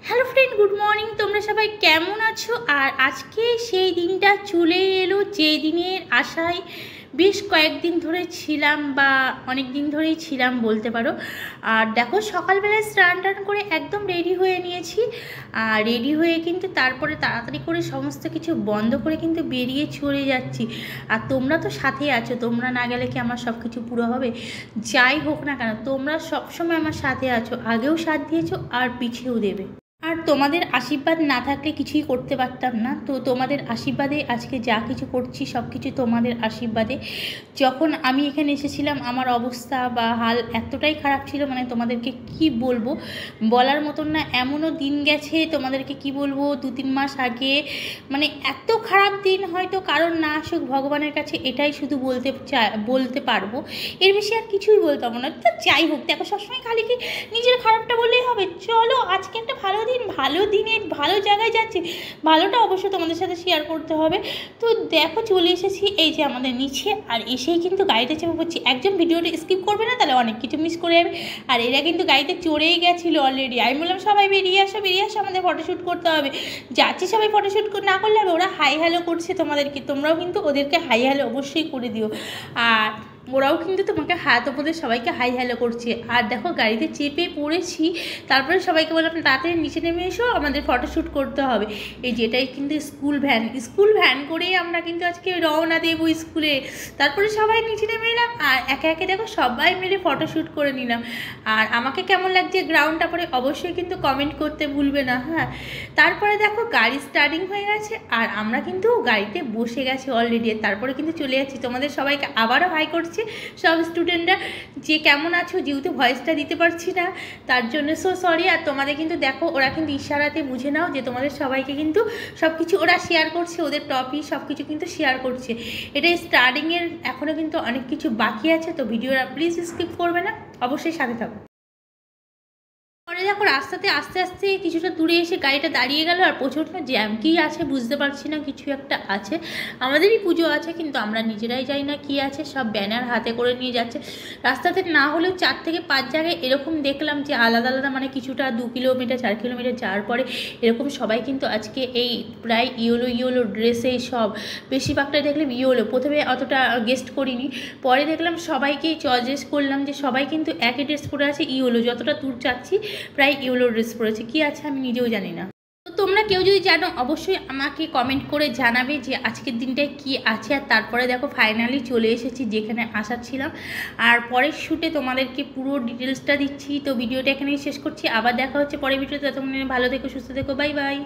Hello friend, good morning. তোমরা সবাই কেমন আছো? আর আজকে সেই দিনটা চলে এলো যেই দিনের আশায় বেশ কয়েকদিন ধরে ছিলাম, বা অনেক দিন ধরেই ছিলাম বলতে পারো। আর দেখো, সকালবেলায় স্নান টান করে একদম রেডি হয়ে নিয়েছি। আর রেডি হয়ে কিন্তু তারপরে তাড়াতাড়ি করে সমস্ত কিছু বন্ধ করে কিন্তু বেরিয়ে চলে যাচ্ছি। আর তোমরা তো সাথে আছো, তোমরা না গেলে কি আমার সব কিছু পুরো হবে? যাই হোক না কেন, তোমরা সবসময় আমার সাথে আছো, আগেও সাথ দিয়েছো আর পিছিয়েও দেবে। আর তোমাদের আশীর্বাদ না থাকলে কিছুই করতে পারতাম না। তো তোমাদের আশীর্বাদে আজকে যা কিছু করছি সব কিছু তোমাদের আশীর্বাদে। যখন আমি এখানে এসেছিলাম আমার অবস্থা বা হাল এতটাই খারাপ ছিল, মানে তোমাদেরকে কি বলবো, বলার মতন না। এমনও দিন গেছে তোমাদেরকে কি বলবো, 2-3 মাস আগে, মানে এত খারাপ দিন হয়তো কারণ না আসুক, ভগবানের কাছে এটাই শুধু বলতে পারবো। এর বেশি আর কিছুই বলতে পারবো না। তো যাই হোক, দেখো সবসময় খালি কি নিজের খারাপটা বললেই হবে? চলো আজকে একটা ভালো দিনের ভালো জায়গায় যাচ্ছি, ভালোটা অবশ্যই তোমাদের সাথে শেয়ার করতে হবে। তো দেখো চলে এসেছি এই যে আমাদের নিচে, আর এসেই কিন্তু গাড়িতে চেপে পড়ছি। একজন ভিডিওটা স্কিপ করবে না, তাহলে অনেক কিছু মিস করে যাবে। আর এরা কিন্তু গাড়িতে চড়েই গেছিলো অলরেডি। আমি বললাম সবাই বেরিয়ে আসো, আমাদের ফটোশ্যুট করতে হবে। যাচ্ছি সবাই ফটোশ্যুট না করলে হবে। ওরা হাই হ্যালো করছে তোমাদেরকে, তোমরাও কিন্তু ওদেরকে হাই হ্যালো অবশ্যই করে দিও। আর ওরাও কিন্তু তোমাকে তোমাদের সবাইকে হাই হ্যালো করছে। আর দেখো গাড়িতে চেপে পড়েছি, তারপরে সবাইকে বললাম তাড়াতাড়ি নিচে নেমে এসো, আমাদের ফটোশ্যুট করতে হবে। এই যেটাই কিন্তু স্কুল ভ্যান করেই আমরা কিন্তু আজকে রওনা দেবো স্কুলে। তারপরে সবাই নিচে নেমে এলাম, আর একে একে দেখো সবাই মিলে ফটোশ্যুট করে নিলাম। আর আমাকে কেমন লাগছে গ্রাউন্ডটা পরে অবশ্যই কিন্তু কমেন্ট করতে ভুলবে না। হ্যাঁ, তারপরে দেখো গাড়ি স্টার্টিং হয়ে গেছে, আর আমরা কিন্তু গাড়িতে বসে গেছি অলরেডি। তারপরে কিন্তু চলে যাচ্ছি। তোমাদের সবাইকে আবারও হাই করছি সব স্টুডেন্টরা, যে কেমন আছো। যেহেতু ভয়েসটা দিতে পারছি না তার জন্য সো সরি। আর তোমাদের কিন্তু দেখো ওরা কিন্তু ইশারাতে বুঝে নাও যে তোমাদের সবাইকে কিন্তু সব কিছু ওরা শেয়ার করছে, ওদের টপিক সব কিছু কিন্তু শেয়ার করছে। এটা স্টার্টিংয়ের, এখনও কিন্তু অনেক কিছু বাকি আছে। তো ভিডিওটা প্লিজ স্কিপ করবে না, অবশ্যই সাথে থাকো। পরে দেখো রাস্তাতে আস্তে আস্তে কিছুটা দূরে এসে গাড়িটা দাঁড়িয়ে গেল, আর প্রচণ্ড জ্যাম। কী আছে বুঝতে পারছি না, কিছু একটা আছে। আমাদেরই পুজো আছে, কিন্তু আমরা নিজেরাই যাই না কি আছে। সব ব্যানার হাতে করে নিয়ে যাচ্ছে। রাস্তাতে না হলেও 4 থেকে 5 জায়গায় এরকম দেখলাম যে আলাদা আলাদা, মানে কিছুটা 2 কিলোমিটার 4 কিলোমিটার যাওয়ার পরে এরকম সবাই কিন্তু আজকে এই প্রায় ইয়েলো ড্রেসে, সব বেশিরভাগটাই দেখলাম ইয়েলো। প্রথমে অতটা গেস্ট করিনি, পরে দেখলাম সবাইকে চয়েস করলাম যে সবাই কিন্তু একই ড্রেস পরে আছে ইয়েলো। যতটা দূর যাচ্ছি প্রায় ইয়েলো ড্রেস পরেছে। কি আছে আমি নিজেও জানি না। তো তোমরা কেউ যদি জানো অবশ্যই আমাকে কমেন্ট করে জানাবে যে আজকের দিনটায় কি আছে। আর তারপরে দেখো ফাইনালি চলে এসেছি যেখানে আসার ছিলাম। আর পরের শ্যুটে তোমাদেরকে পুরো ডিটেলসটা দিচ্ছি। তো ভিডিওটা এখানেই শেষ করছি, আবার দেখা হচ্ছে পরের ভিডিওতে। ততক্ষণ ভালো থেকো, সুস্থ থেকো, বাই বাই।